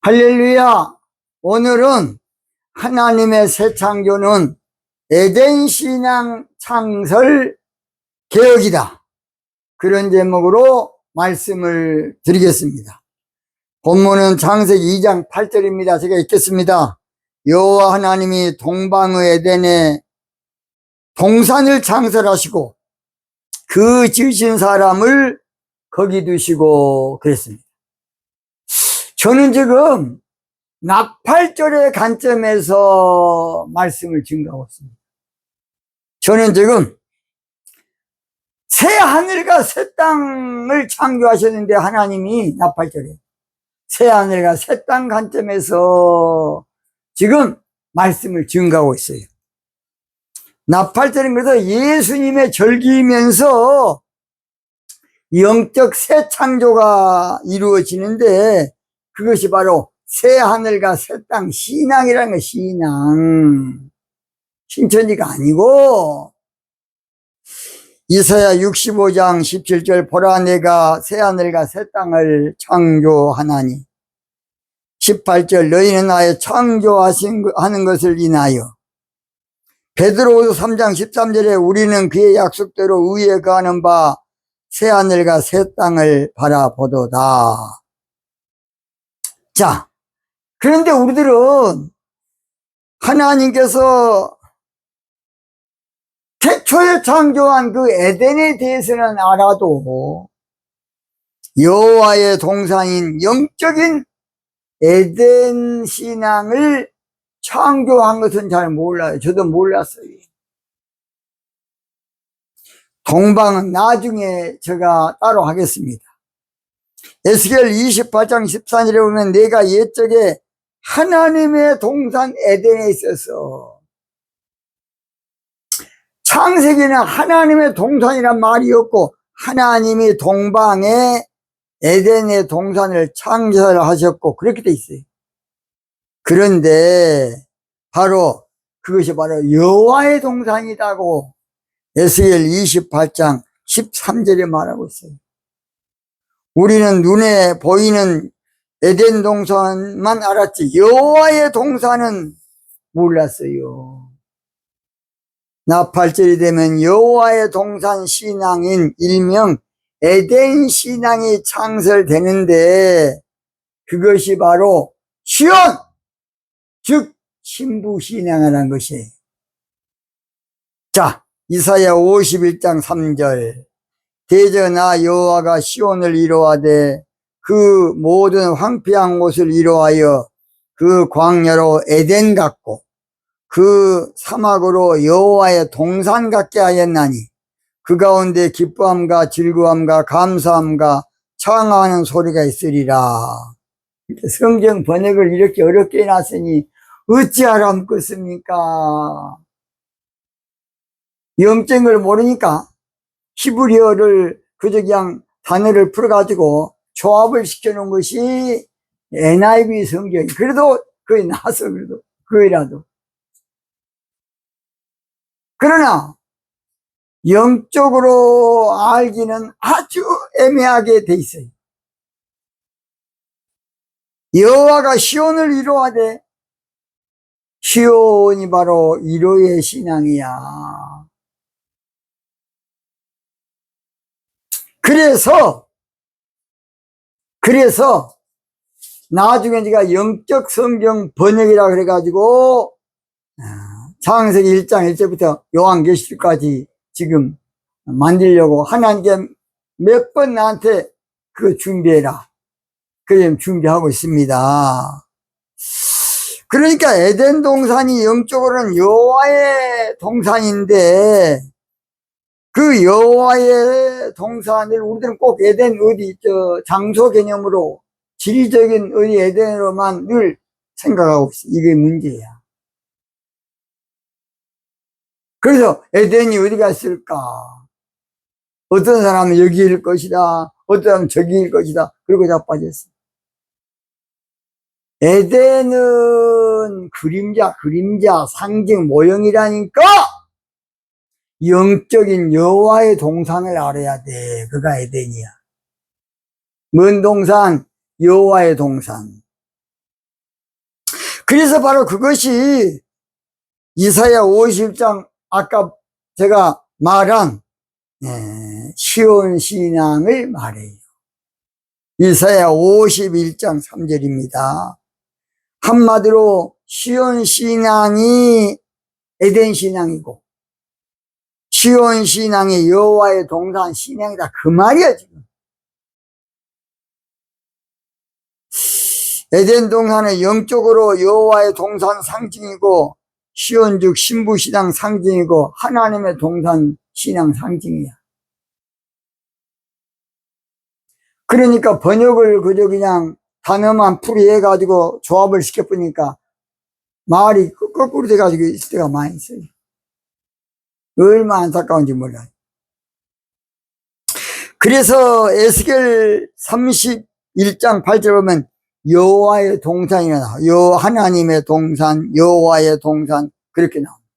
할렐루야! 오늘은 하나님의 새 창조는 에덴 신앙 창설 개혁이다. 그런 제목으로 말씀을 드리겠습니다. 본문은 창세기 2장 8절입니다. 제가 읽겠습니다. 여호와 하나님이 동방의 에덴에 동산을 창설하시고 그 지으신 사람을 거기 두시고 그랬습니다. 저는 지금 나팔절의 관점에서 말씀을 증거하고 있습니다. 저는 지금 새 하늘과 새 땅을 창조하셨는데 하나님이 나팔절에 새 하늘과 새 땅 관점에서 지금 말씀을 증거하고 있어요. 나팔절은 그래서 예수님의 절기이면서 영적 새 창조가 이루어지는데 그것이 바로 새 하늘과 새 땅, 신앙이라는 거, 신앙. 신천지가 아니고, 이사야 65장 17절, 보라 내가 새 하늘과 새 땅을 창조하나니. 18절, 너희는 나의 창조하는 것을 인하여. 베드로후서 3장 13절에 우리는 그의 약속대로 의에 거하는 바 새 하늘과 새 땅을 바라보도다. 자, 그런데 우리들은 하나님께서 태초에 창조한 그 에덴에 대해서는 알아도 여호와의 동산인 영적인 에덴 신앙을 창조한 것은 잘 몰라요. 저도 몰랐어요. 동방은 나중에 제가 따로 하겠습니다. 에스겔 28장 14절에 보면 내가 옛적에 하나님의 동산 에덴에 있어서 창세기는 하나님의 동산이란 말이 없고 하나님이 동방에 에덴의 동산을 창설하셨고 그렇게 돼 있어요. 그런데 그것이 바로 여호와의 동산이라고 에스겔 28장 13절에 말하고 있어요. 우리는 눈에 보이는 에덴 동산만 알았지 여호와의 동산은 몰랐어요. 나팔절이 되면 여호와의 동산 신앙인 일명 에덴 신앙이 창설되는데 그것이 바로 시온, 즉 신부 신앙이라는 것이에요. 자, 이사야 51장 3절 대저 나 여호와가 시온을 이루하되 그 모든 황폐한 곳을 이루하여 그 광야로 에덴 같고 그 사막으로 여호와의 동산 같게 하였나니 그 가운데 기뻐함과 즐거움과 감사함과 창하는 소리가 있으리라. 성경 번역을 이렇게 어렵게 해놨으니 어찌하라 묻겠습니까? 영적인 걸 모르니까 히브리어를 그저 그냥 단어를 풀어가지고 조합을 시켜놓은 것이 NIV 성경이. 그래도 거의 나서 그래도 그거라도. 그러나 영적으로 알기는 아주 애매하게 돼 있어요. 여호와가 시온을 이루하되 시온이 바로 이로의 신앙이야. 그래서 나중에 제가 영적 성경 번역이라 그래가지고 창세기 1장 1절부터 요한계시록까지 지금 만들려고 하나님께 몇 번 나한테 그거 준비해라. 그래 준비하고 있습니다. 그러니까 에덴 동산이 영적으로는 여호와의 동산인데 그 여호와의 동산을 우리들은 꼭 에덴 장소 개념으로 지리적인 에덴으로만 늘 생각하고 있어요. 이게 문제야. 그래서 에덴이 어디가 있을까? 어떤 사람은 여기일 것이다. 어떤 사람은 저기일 것이다. 그러고 자빠졌어. 에덴은 그림자, 상징, 모형이라니까 영적인 여호와의 동산을 알아야 돼. 그가 에덴이야. 뭔 동산? 여호와의 동산. 그래서 바로 그것이 이사야 50장 아까 제가 말한 시온신앙을 말해요. 이사야 51장 3절입니다. 한마디로 시온신앙이 에덴신앙이고 시온신앙이 여호와의 동산 신앙이다, 그 말이야 지금. 에덴 동산은 영적으로 여호와의 동산 상징이고 시온 즉 신부신앙 상징이고 하나님의 동산 신앙 상징이야. 그러니까 번역을 그저 그냥 단어만 풀이해가지고 조합을 시켜보니까 말이 거꾸로 돼가지고 있을 때가 많이 있어요. 얼마나 안타까운지 몰라요. 그래서 에스겔 31장 8절 보면 여호와의 동산이라 나와. 하나님의 동산, 여호와의 동산, 그렇게 나옵니다.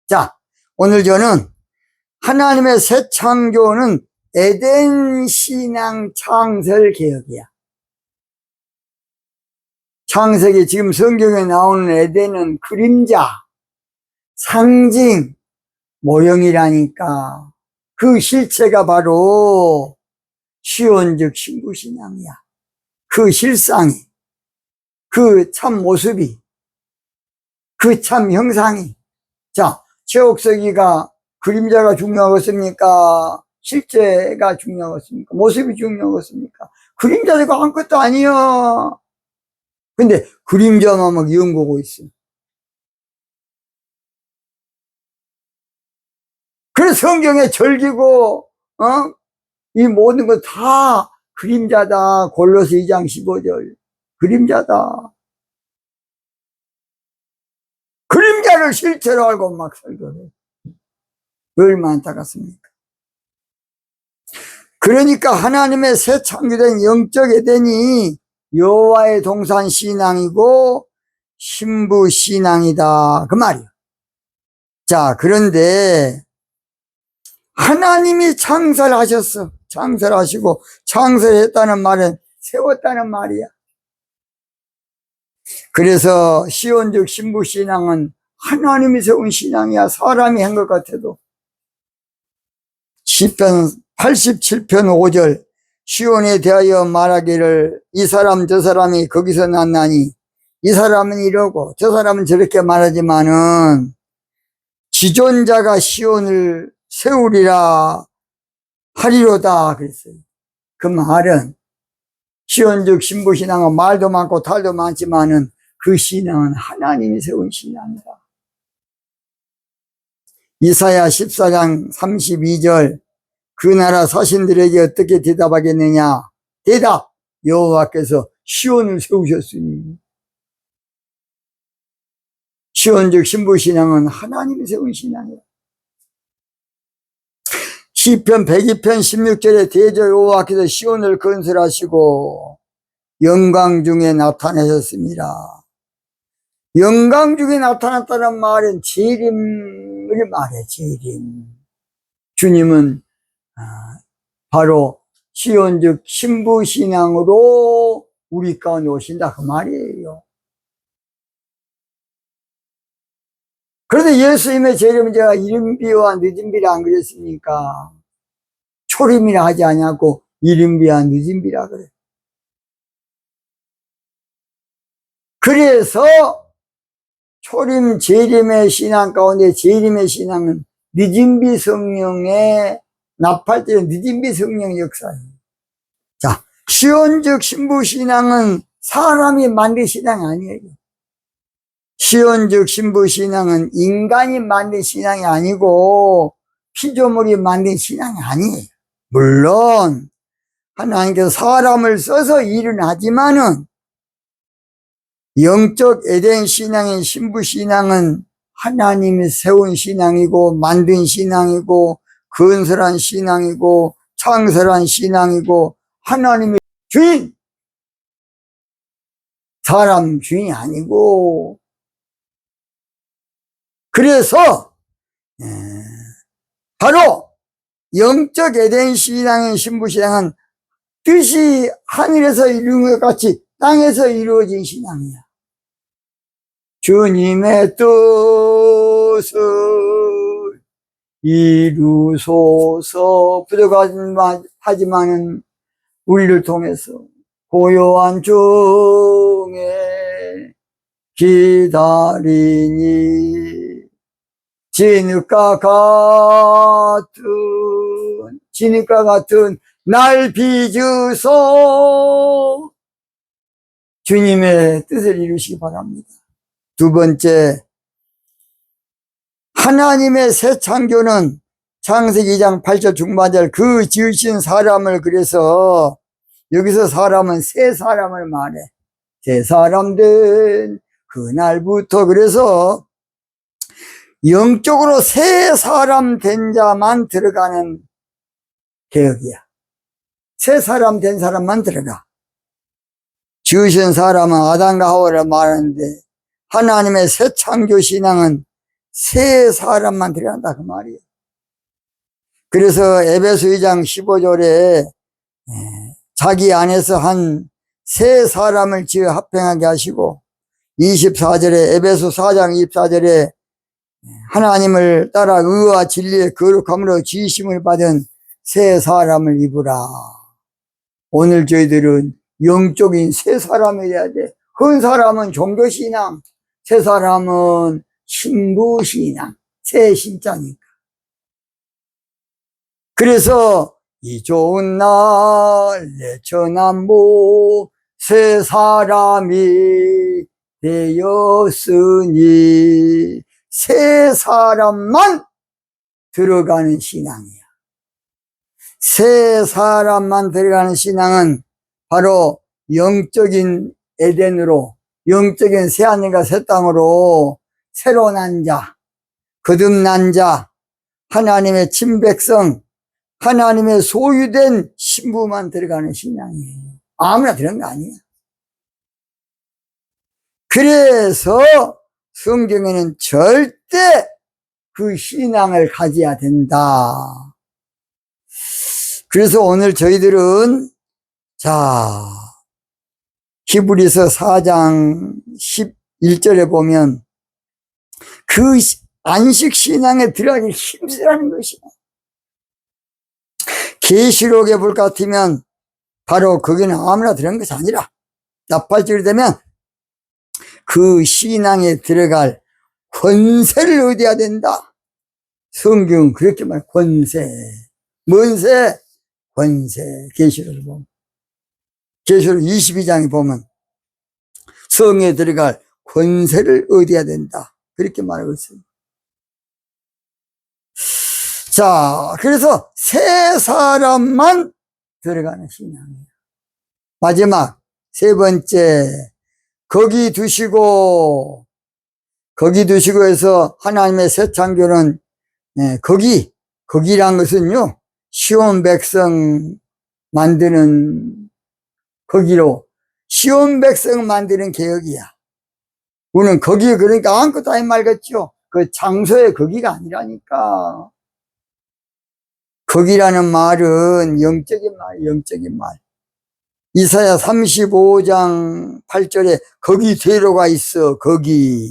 자, 오늘 저는 하나님의 새 창조는 에덴 신앙 창설 개혁이야. 창세기 지금 성경에 나오는 에덴은 그림자, 상징, 모형이라니까. 그 실체가 바로 시온 즉 신부신앙이야. 그 실상이, 그 참 모습이, 그 참 형상이. 자, 최옥석이가 그림자가 중요하겠습니까? 실제가 중요하겠습니까? 모습이 중요하겠습니까? 그림자가 아무것도 아니야. 근데 그림자만 막 연구하고 있어. 그래서 성경에 절기고 이 모든 거 다 그림자다. 골로새 2장 15절 그림자다. 그림자를 실체로 알고 막 설교를 해. 얼마나 안타깝습니까? 그러니까 하나님의 새 창조된 영적 에덴이 여호와의 동산 신앙이고 신부 신앙이다, 그 말이에요. 자, 그런데 하나님이 창설하셨어. 창설하시고 창설했다는 말은 세웠다는 말이야. 그래서 시온 즉 신부 신앙은 하나님이 세운 신앙이야. 사람이 한 것 같아도. 시편 87편 5절 시온에 대하여 말하기를 이 사람 저 사람이 거기서 났나니 이 사람은 이러고 저 사람은 저렇게 말하지만은 지존자가 시온을 세우리라 하리로다 그랬어요. 그 말은 시온 즉 신부 신앙은 말도 많고 탈도 많지만은 그 신앙은 하나님이 세운 신앙이다. 이사야 14장 32절 그 나라 사신들에게 어떻게 대답하겠느냐? 대답! 여호와께서 시온을 세우셨으니. 시온 즉 신부 신앙은 하나님이 세운 신앙이야. 시편 102편 16절에 대저 여호와께서 시온을 건설하시고 영광 중에 나타내셨습니다. 영광 중에 나타났다는 말은 재림을 말해. 재림. 주님은 바로 시온 즉 신부 신앙으로 우리 가운데 오신다, 그 말이에요. 그런데 예수님의 재림은 제가 이른비와 늦은비라 안 그랬습니까? 초림이라 하지 않냐고 이른비와 늦은비라 그래. 그래서 초림 재림의 신앙 가운데 재림의 신앙은 늦은비 성령의 납할때 늦은비 성령 역사예요. 자, 시온 즉 신부 신앙은 사람이 만든 신앙이 아니에요. 시온 즉 신부 신앙은 인간이 만든 신앙이 아니고 피조물이 만든 신앙이 아니에요. 물론 하나님께서 사람을 써서 일은 하지만은 영적 에덴 신앙인 신부 신앙은 하나님이 세운 신앙이고 만든 신앙이고 건설한 신앙이고 창설한 신앙이고 하나님의 주인, 사람 주인이 아니고. 그래서 바로 영적 에덴 신앙인 신부 신앙은 뜻이 하늘에서 이루어진 것 같이 땅에서 이루어진 신앙이야. 주님의 뜻을 이루소서. 부족하지만은 우리를 통해서 고요한 중에 기다리니 진흙과 같은 날 빚으소. 주님의 뜻을 이루시기 바랍니다. 두 번째, 하나님의 새 창조는 창세기 2장 8절 중반절 그 지으신 사람을, 그래서 여기서 사람은 새 사람을 말해. 새 사람 된 그날부터. 그래서 영적으로 새 사람 된 자만 들어가는 개혁이야. 새 사람 된 사람만 들어가. 지으신 사람은 아담과 하와를 말하는데 하나님의 새 창조 신앙은 새 사람만 들어간다 그 말이에요. 그래서 에베소 2장 15절에 자기 안에서 한 새 사람을 지어 합행하게 하시고, 24절에 에베소 4장 24절에 하나님을 따라 의와 진리의 거룩함으로 지으심을 받은 새 사람을 입으라. 오늘 저희들은 영적인 새 사람이 돼야 돼. 한 사람은 종교신앙, 새 사람은 신부신앙, 새 신자니까. 그래서 이 좋은 날 내천한모 새 사람이 되었으니, 새 사람만 들어가는 신앙이야. 새 사람만 들어가는 신앙은 바로 영적인 에덴으로, 영적인 새하늘과 새 땅으로 새로 난 자, 거듭난 자, 하나님의 친백성, 하나님의 소유된 신부만 들어가는 신앙이에요. 아무나 들어간 거 아니에요. 그래서 성경에는 절대 그 신앙을 가져야 된다. 그래서 오늘 저희들은 히브리서 4장 11절에 보면 그 안식 신앙에 들어가기 힘쓰라는 것이야. 계시록에 볼 것 같으면 바로 거기는 아무나 들어간 것이 아니라 8절이 되면 그 신앙에 들어갈 권세를 얻어야 된다. 성경은 그렇게 말해. 권세. 뭔 새? 권세. 계시록을 보면, 계시록 22장에 보면 성에 들어갈 권세를 얻어야 된다. 그렇게 말하고 있습니다. 그래서 새 사람만 들어가는 신앙이에요. 마지막 세 번째, 거기 두시고 해서 하나님의 새 창조는, 거기란 것은요, 시온 백성 만드는 거기로, 시온 백성 만드는 개혁이야. 우리는 거기, 그러니까 아무것도 아닌 말 같죠? 그 장소의 거기가 아니라니까. 거기라는 말은 영적인 말, 영적인 말. 이사야 35장 8절에 거기 되로가 있어, 거기.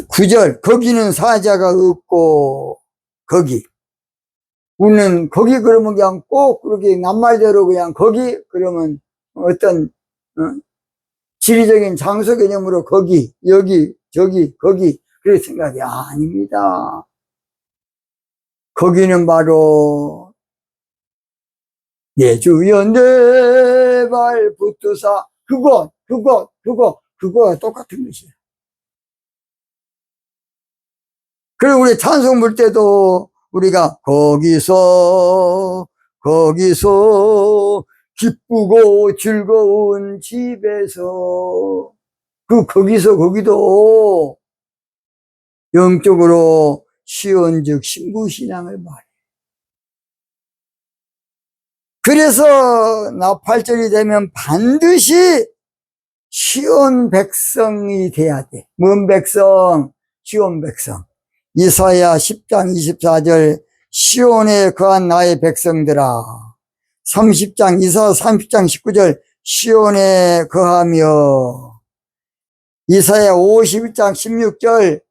9절, 거기는 사자가 없고, 거기. 우리는 거기 그러면 그냥 꼭 그렇게 낱말대로 그냥 거기 그러면 어떤, 지리적인 장소 개념으로 거기, 여기, 저기, 거기. 그렇게 생각이 아닙니다. 거기는 바로 내 주여 내 발 붙드사, 그거가 똑같은 것이에요. 그리고 우리 찬송 부를 때도 우리가 거기서 기쁘고 즐거운 집에서, 거기도 영적으로 시온즉 신부신앙을 말해. 그래서 나 8절이 되면 반드시 시온 백성이 돼야 돼. 뭔 백성? 시온 백성. 이사야 10장 24절 시온에 거한 나의 백성들아. 30장 이사야 30장 19절 시온에 거하며 이사야 51장 16절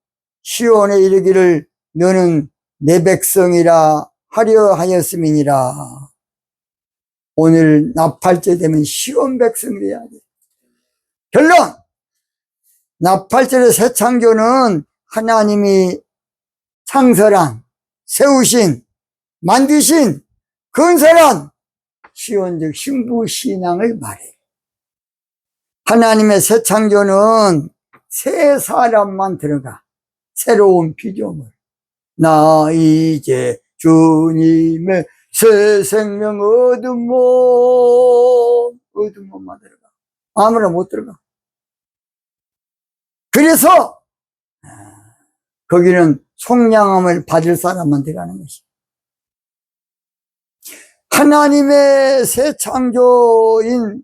시온에 이르기를 너는 내 백성이라 하려 하였음이니라. 오늘 나팔절 되면 시온 백성이 돼야 돼. 결론! 나팔절의 새 창조는 하나님이 창설한, 세우신, 만드신, 건설한 시온적 신부신앙을 말해. 하나님의 새 창조는 새 사람만 들어가. 새로운 피조물. 나 이제 주님의 새 생명 얻은 몸만 들어가. 아무나 못 들어가. 그래서 거기는 속량함을 받을 사람만 들어가는 것이. 하나님의 새 창조인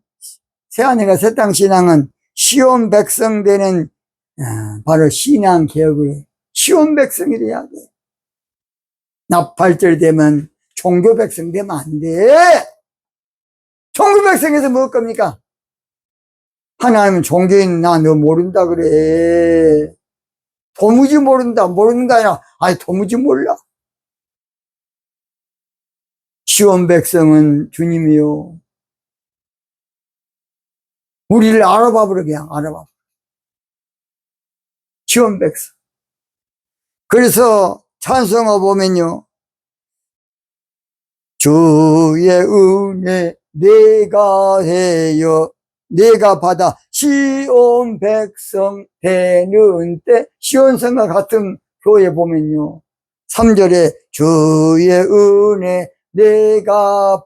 새하늘과 새 땅 신앙은 시온 백성 되는 바로 신앙 개혁을 시온 백성이 돼야 돼. 나팔절 되면 종교 백성 되면 안 돼. 종교 백성에서 뭐 겁니까? 하나님은 종교인 나 너 모른다 그래. 도무지 모른다. 모른다 아니라 아니 도무지 몰라. 시온 백성은 주님이요. 우리를 알아봐 버려 그냥 알아봐. 시온 백성. 그래서 찬송어 보면요. 주의 은혜 내가 해요. 내가 받아 시온 백성 되는 때 시온성과 같은 교회 보면요. 3절에 주의 은혜 내가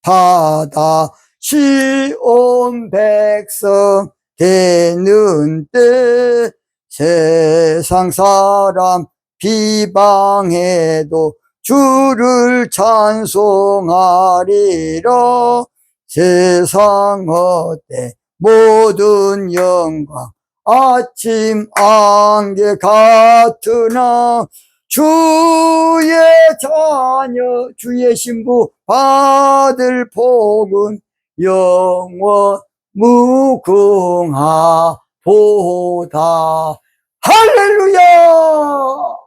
받아 시온 백성 되는 때 세상 사람 비방해도 주를 찬송하리라. 세상 어때 모든 영광 아침 안개 같으나 주의 자녀 주의 신부 받을 복은 영원 무궁하보다. 할렐루야.